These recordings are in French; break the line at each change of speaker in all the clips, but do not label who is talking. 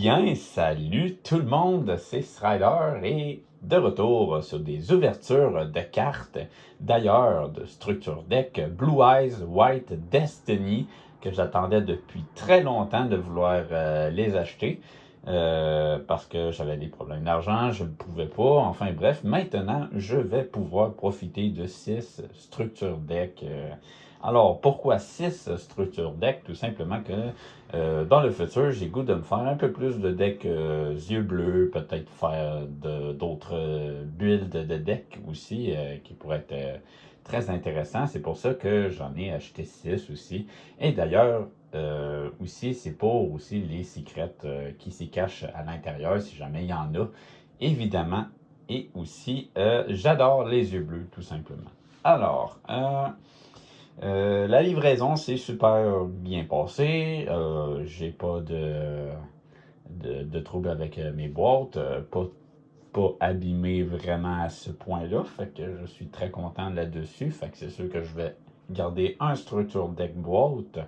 bien, salut tout le monde, c'est Strider et de retour sur des ouvertures de cartes, d'ailleurs de structure deck Blue Eyes White Destiny que j'attendais depuis très longtemps de vouloir les acheter parce que j'avais des problèmes d'argent, je ne pouvais pas, enfin bref, maintenant je vais pouvoir profiter de 6 structures deck. Alors, pourquoi 6 structures deck? Tout simplement que dans le futur, j'ai goût de me faire un peu plus de deck yeux bleus, peut-être faire d'autres builds de deck aussi qui pourraient être très intéressants. C'est pour ça que j'en ai acheté 6 aussi. Et d'ailleurs, aussi, c'est pour aussi les secrets qui s'y cachent à l'intérieur, si jamais il y en a, évidemment. Et aussi, j'adore les yeux bleus, tout simplement. Alors, la livraison s'est super bien passée. J'ai pas de trouble avec mes boîtes. Pas abîmé vraiment à ce point-là. Fait que je suis très content là-dessus. Fait que c'est sûr que je vais garder un structure deck boîte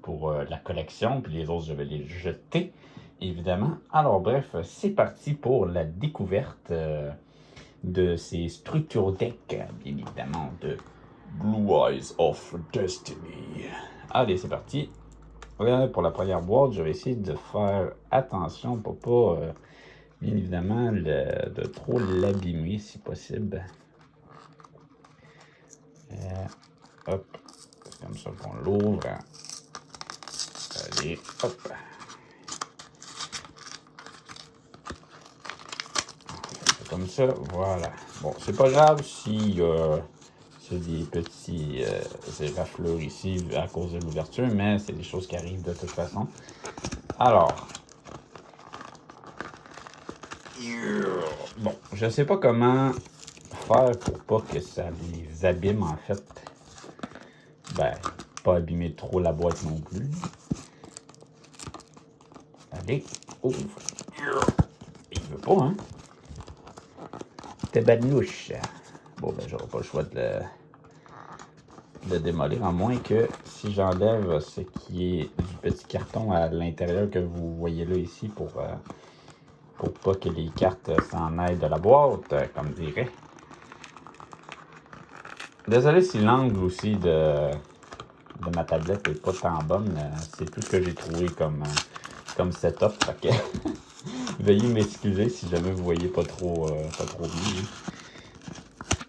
pour la collection. Puis les autres, je vais les jeter, évidemment. Alors bref, c'est parti pour la découverte de ces structures deck, bien évidemment, de Blue Eyes of Destiny. Allez, c'est parti. Pour la première boîte, je vais essayer de faire attention pour pas, bien évidemment, de trop l'abîmer si possible. Hop, c'est comme ça qu'on l'ouvre. Allez, hop. C'est comme ça, voilà. Bon, c'est pas grave si c'est des petits éraflures ici à cause de l'ouverture, mais c'est des choses qui arrivent de toute façon. Alors, bon, je sais pas comment faire pour pas que ça les abîme en fait. Ben, pas abîmer trop la boîte non plus. Allez, ouvre. Il veut pas, hein? Tabarnouche. Bon, ben, j'aurai pas le choix de le démolir, à moins que si j'enlève ce qui est du petit carton à l'intérieur que vous voyez là ici pour pas que les cartes s'en aillent de la boîte, comme dirait. Désolé si l'angle aussi de ma tablette n'est pas tant bonne. C'est tout ce que j'ai trouvé comme setup. Fait que veuillez m'excuser si jamais vous voyez pas trop bien.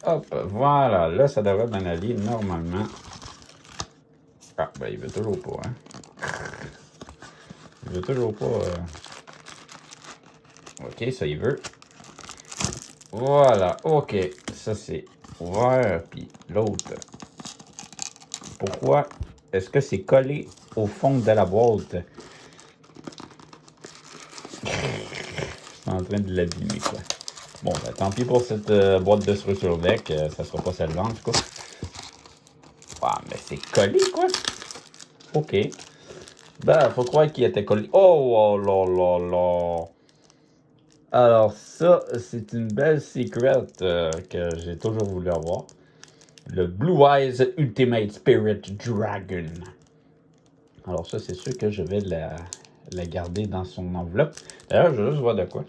Hop, voilà. Là, ça devrait bien aller normalement. Ah, ben il veut toujours pas, hein. Il veut toujours pas. Ok, ça il veut. Voilà, ok. Ça c'est ouvert. Puis l'autre. Pourquoi est-ce que c'est collé au fond de la boîte? C'est en train de l'abîmer, quoi. Bon, ben, tant pis pour cette boîte de structure deck. Ça sera pas celle-là, en tout cas. Ah, mais c'est collé, quoi. Ok. Ben, faut croire qu'il était collé. Oh, là, là, là. Alors, ça, c'est une belle secret que j'ai toujours voulu avoir. Le Blue Eyes Ultimate Spirit Dragon. Alors, ça, c'est sûr que je vais la garder dans son enveloppe. D'ailleurs, je vais juste voir de quoi.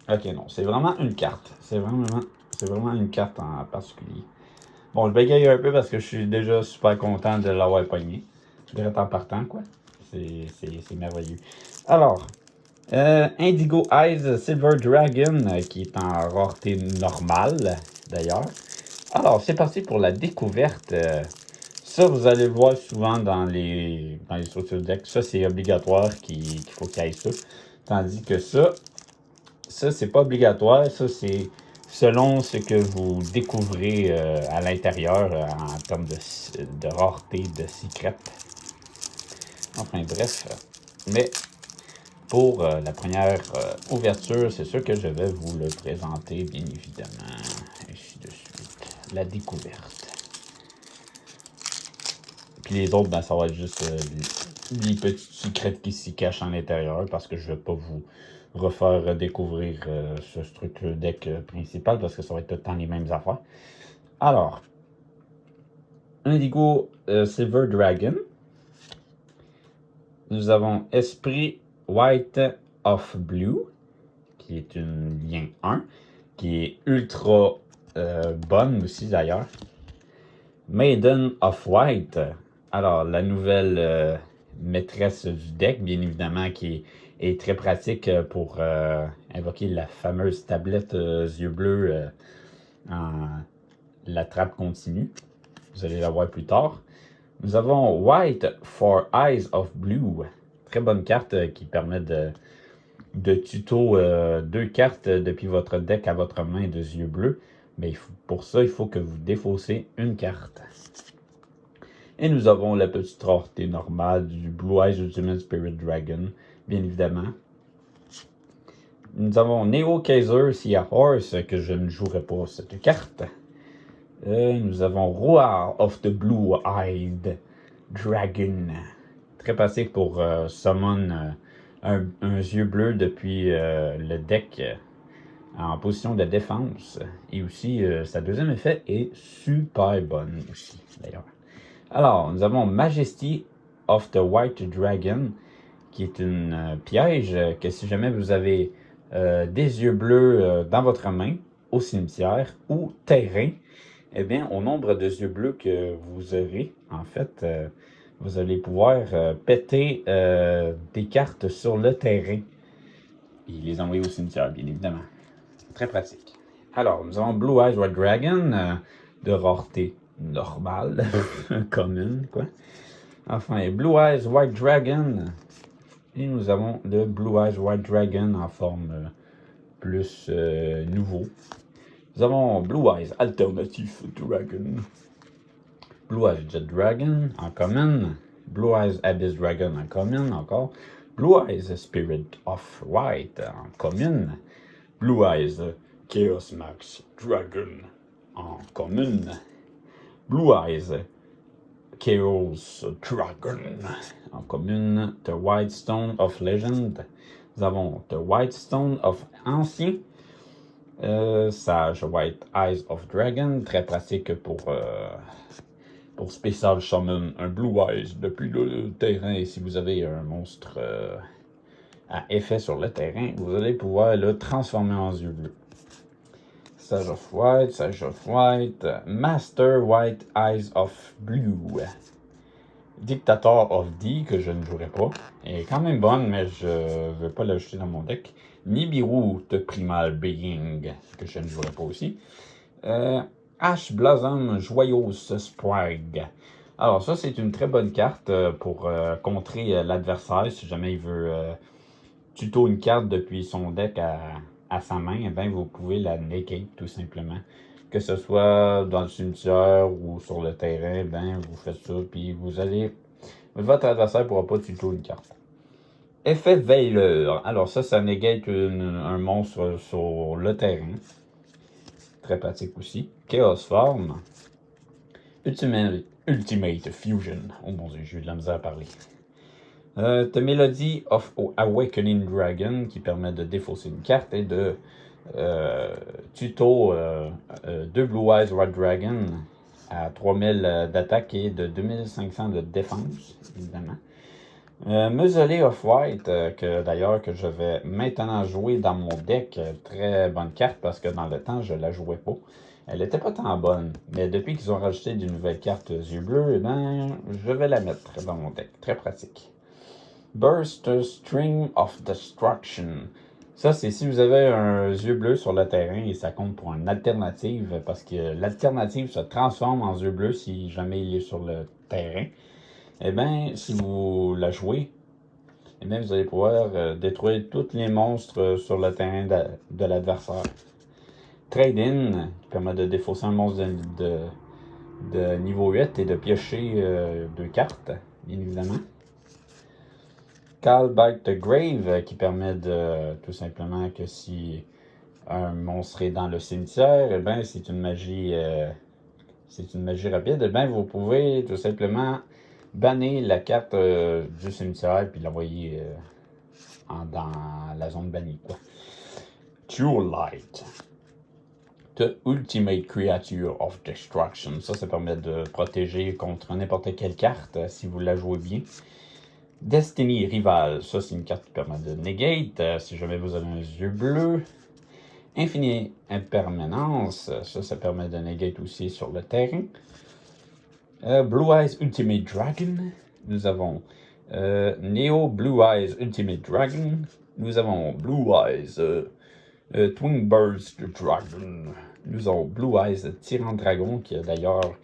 Ok, non, c'est vraiment une carte. C'est vraiment une carte en particulier. Bon, je bégaye un peu parce que je suis déjà super content de l'avoir pogné. Direct en partant, quoi. C'est merveilleux. Alors, Indigo Eyes Silver Dragon, qui est en rareté normale, d'ailleurs. Alors, c'est parti pour la découverte. Ça, vous allez le voir souvent dans les structures de deck. Ça, c'est obligatoire qu'il faut qu'il y ait ça. Tandis que ça, c'est pas obligatoire. Ça, c'est selon ce que vous découvrez à l'intérieur en termes de rareté, de secret. Enfin, bref. Mais pour la première ouverture, c'est sûr que je vais vous le présenter, bien évidemment. Ici de suite. La découverte. Puis les autres, ben, ça va être juste les petits secrets qui s'y cachent à l'intérieur parce que je ne vais pas vous refaire découvrir ce structure deck principal parce que ça va être tout le temps les mêmes affaires. Alors, Indigo Silver Dragon. nous avons Esprit White of Blue, qui est une lien 1, qui est ultra bonne aussi d'ailleurs. Maiden of White, alors la nouvelle maîtresse du deck, bien évidemment, qui est très pratique pour invoquer la fameuse tablette yeux bleus en la trappe continue. Vous allez la voir plus tard. Nous avons White for Eyes of Blue. Très bonne carte qui permet de tuto 2 cartes depuis votre deck à votre main de yeux bleus. Mais pour ça, il faut que vous défaussez une carte. Et nous avons la petite rareté normale du Blue Eyes Ultimate Spirit Dragon, bien évidemment. Nous avons Neo Kaiser Sea Horse, que je ne jouerai pas cette carte. Nous avons Roar of the Blue-Eyed Dragon. Très pratique pour summon un yeux bleu depuis le deck en position de défense. Et aussi, sa deuxième effet est super bonne aussi, d'ailleurs. Alors, nous avons Majesty of the White Dragon, qui est une piège que si jamais vous avez des yeux bleus dans votre main, au cimetière ou terrain, eh bien, au nombre de yeux bleus que vous aurez, en fait, vous allez pouvoir péter des cartes sur le terrain et les envoyer au cimetière, bien évidemment. Très pratique. Alors, nous avons Blue Eyes White Dragon, de rareté normale, commune, quoi. Enfin, Blue Eyes White Dragon. Et nous avons le Blue Eyes White Dragon en forme plus nouveau. Nous avons Blue Eyes Alternative Dragon. Blue Eyes Jet Dragon en common. Blue Eyes Abyss Dragon en common encore. Blue Eyes Spirit of White en commune. Blue Eyes Chaos Max Dragon en commune. Blue Eyes Chaos Dragon en commune. The White Stone of Legend. Nous avons The White Stone of Ancien. Sage White Eyes of Dragon. Très pratique pour Special Summon un Blue Eyes depuis le terrain. Et si vous avez un monstre à effet sur le terrain, vous allez pouvoir le transformer en yeux bleus. Sage of White, Master White Eyes of Blue. Dictator of D, que je ne jouerai pas, est quand même bonne, mais je ne veux pas l'ajouter dans mon deck. Nibiru, The Primal Being, que je ne jouerai pas aussi. Ash Blossom, Joyeuse Sprague. Alors ça, c'est une très bonne carte pour contrer l'adversaire, si jamais il veut tuto une carte depuis son deck à sa main, eh bien, vous pouvez la negate tout simplement. Que ce soit dans le cimetière ou sur le terrain, ben vous faites ça, puis votre adversaire ne pourra pas tuto une carte. Effet Veilleur. Alors ça negate un monstre sur le terrain. Très pratique aussi. Chaos Form. Ultimate Fusion. Oh mon dieu, j'ai eu de la misère à parler. The Melody of Awakening Dragon, qui permet de défausser une carte et de tuto 2 Blue Eyes White Dragon à 3000 d'attaque et de 2500 de défense, évidemment. Mausolée of White, que je vais maintenant jouer dans mon deck. Très bonne carte parce que dans le temps, je la jouais pas. Elle n'était pas tant bonne, mais depuis qu'ils ont rajouté de nouvelles cartes yeux bleus, eh ben, je vais la mettre dans mon deck. Très pratique. Burst String of Destruction. Ça, c'est si vous avez un yeux bleu sur le terrain et ça compte pour une alternative, parce que l'alternative se transforme en yeux bleu si jamais il est sur le terrain. Eh bien, si vous la jouez, eh bien, vous allez pouvoir détruire tous les monstres sur le terrain de l'adversaire. Trade-in, qui permet de défausser un monstre de niveau 8 et de piocher 2 cartes, bien évidemment. Call Back the Grave, qui permet de tout simplement que si un monstre est dans le cimetière, eh bien, c'est une magie rapide, eh bien, vous pouvez tout simplement bannir la carte du cimetière puis l'envoyer dans la zone bannie, quoi. True Light. The Ultimate Creature of Destruction. Ça permet de protéger contre n'importe quelle carte si vous la jouez bien. Destiny Rival, ça c'est une carte qui permet de negate si jamais vous avez un yeux bleu. Infinie Impermanence, ça permet de negate aussi sur le terrain. Blue Eyes Ultimate Dragon, nous avons Neo Blue Eyes Ultimate Dragon, nous avons Blue Eyes Twin Burst Dragon, nous avons Blue Eyes Tyran Dragon qui d'ailleurs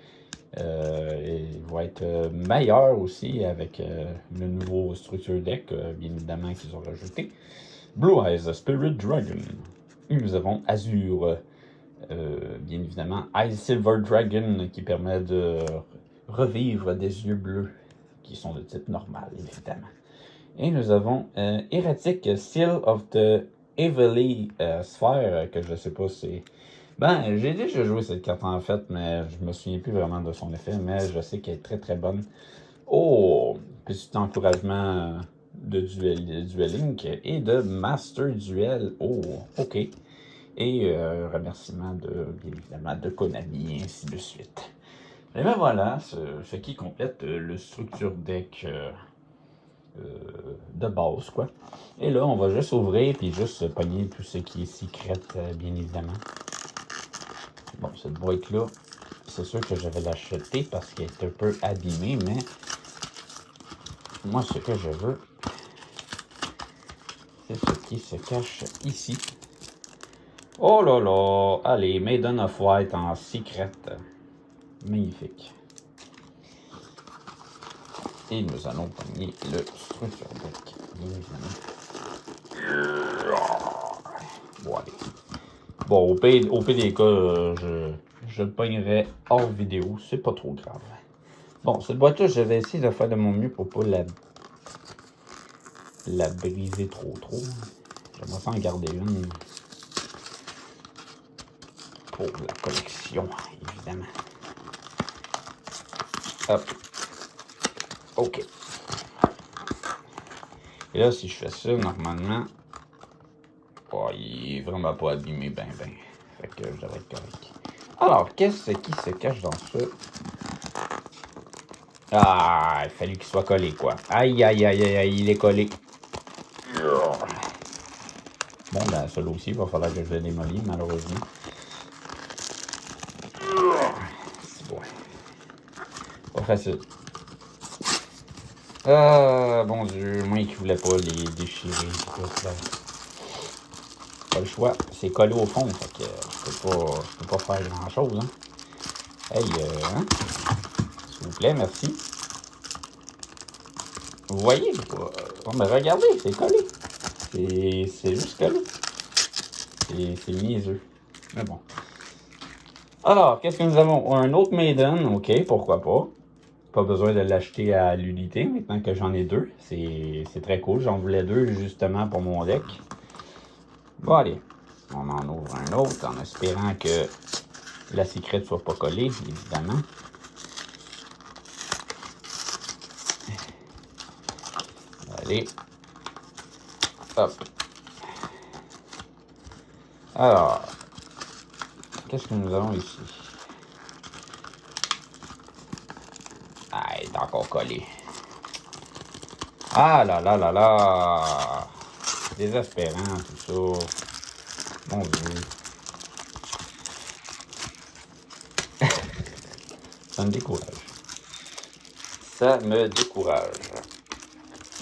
va être meilleur aussi avec le nouveau structure deck, bien évidemment, qu'ils ont rajouté. Blue Eyes Spirit Dragon. Nous avons Azure, bien évidemment, Ice Silver Dragon qui permet de revivre des yeux bleus qui sont de type normal, évidemment. Et nous avons Erratic Seal of the Heavenly Sphere, que je sais pas si c'est. Ben, j'ai déjà joué cette carte en fait, mais je me souviens plus vraiment de son effet, mais je sais qu'elle est très très bonne. Oh! Petit encouragement de Duel-Link et de Master Duel. Oh, ok. Et remerciement bien évidemment, de Konami, et ainsi de suite. Et ben voilà, ce qui complète le structure deck de base, quoi. Et là, on va juste ouvrir, puis juste pogner tout ce qui est secret, bien évidemment. Bon, cette boîte-là, c'est sûr que je vais l'acheter parce qu'elle est un peu abîmée, mais moi, ce que je veux, c'est ce qui se cache ici. Oh là là! Allez, Maiden of White en secret. Magnifique. Et nous allons pogner le structure deck, bien évidemment. Bon, allez. Bon, au pire des cas, je le pognerai hors vidéo, c'est pas trop grave. Bon, cette boîte-là, je vais essayer de faire de mon mieux pour pas la briser trop. J'aimerais ça en garder une pour la collection, évidemment. Hop. OK. Et là, si je fais ça, normalement, oh, il est vraiment pas abîmé ben. Fait que je devrais être correct. Alors, qu'est-ce qui se cache dans ça? Ah, il fallait qu'il soit collé, quoi. Aïe, il est collé. Bon, ben, celui-là aussi, il va falloir que je le démolis, malheureusement. C'est bon. Pas facile. Ah, bon Dieu, moi qui voulais pas les déchirer. Pas le choix. C'est collé au fond, fait que je peux pas faire grand-chose, hein. Hey, hein? S'il vous plaît, merci. Vous voyez? Oh, mais regardez, c'est collé. C'est juste collé. C'est niaiseux. Mais bon. Alors, qu'est-ce que nous avons? Un autre Maiden, ok, pourquoi pas. Pas besoin de l'acheter à l'unité maintenant que j'en ai deux. C'est très cool. J'en voulais deux justement pour mon deck. Bon, allez. On en ouvre un autre en espérant que la secrète soit pas collée, évidemment. Allez. Hop. Alors, qu'est-ce que nous avons ici? Ah, il est encore collé. Ah là là là là! Désespérant, tout ça. Mon Dieu. Ça me décourage. Ça me décourage.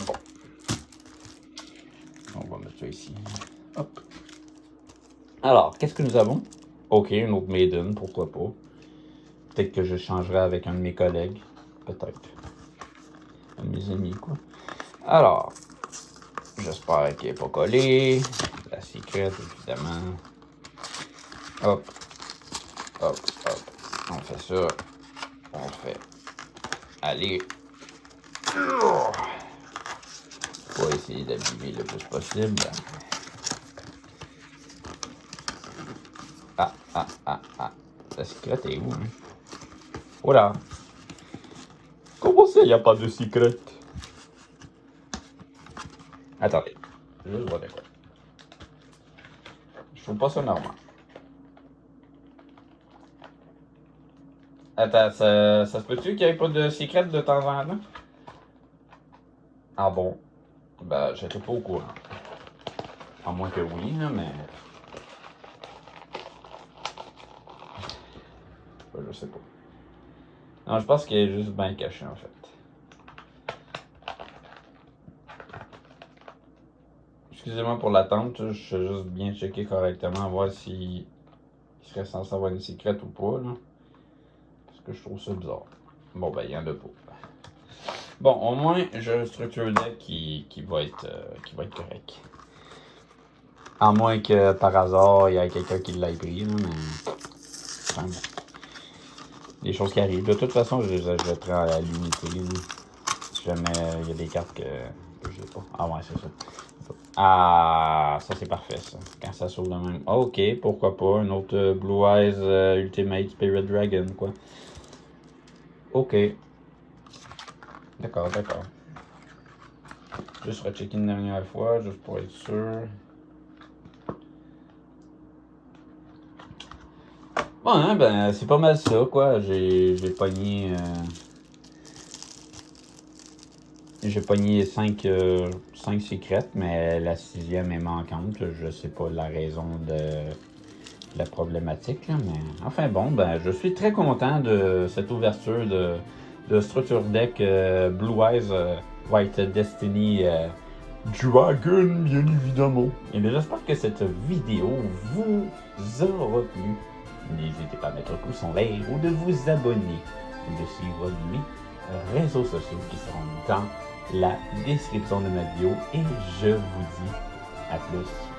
Bon. On va mettre ça ici. Hop. Alors, qu'est-ce que nous avons? Ok, une autre Maiden, pourquoi pas. Peut-être que je changerai avec un de mes collègues. Peut-être. Un de mes amis, quoi. Alors, j'espère qu'il n'est pas collé. La secrète, évidemment. Hop. Hop, hop. On fait ça. On fait. Allez. On va essayer d'abîmer le plus possible. Ah. La secrète est où, hein? Voilà. Comment ça, il n'y a pas de secrète? Attendez. Je vois de quoi. Je trouve pas ça normal. Attends, ça se peut-tu qu'il n'y ait pas de secret de temps en temps? Ah bon? Ben, j'étais pas au courant. À moins que oui, là, mais... Ben, je sais pas. Non, je pense qu'il est juste bien caché, en fait. Excusez-moi pour l'attente, je suis juste bien checker correctement, voir s'il serait censé avoir une secrète ou pas, là. Parce que je trouve ça bizarre. Bon, ben, il y en a pas. Bon, au moins, j'ai un structure deck qui va être correct. À moins que, par hasard, il y ait quelqu'un qui l'ait pris, là, mais... Enfin, bon. Des choses qui arrivent. De toute façon, je les achèterai à l'unité, là. Si jamais il y a des cartes que je n'ai pas. Ah ouais, c'est ça. Ah, ça c'est parfait ça. Quand ça s'ouvre de même. Ok, pourquoi pas. Un autre Blue Eyes Ultimate Spirit Dragon, quoi. Ok. D'accord, d'accord. Juste rechecker une dernière fois, juste pour être sûr. Bon, hein, ben, c'est pas mal ça, quoi. J'ai pogné... J'ai pogné 5 secrets, mais la 6e est manquante. Je sais pas la raison de la problématique, là, mais enfin bon, ben je suis très content de cette ouverture de Structure Deck Blue Eyes White Destiny Dragon, bien évidemment. Et bien j'espère que cette vidéo vous aura plu. N'hésitez pas à mettre un pouce en l'air ou de vous abonner ou de suivre mes réseaux sociaux qui seront dans la description de ma vidéo. Et je vous dis à plus.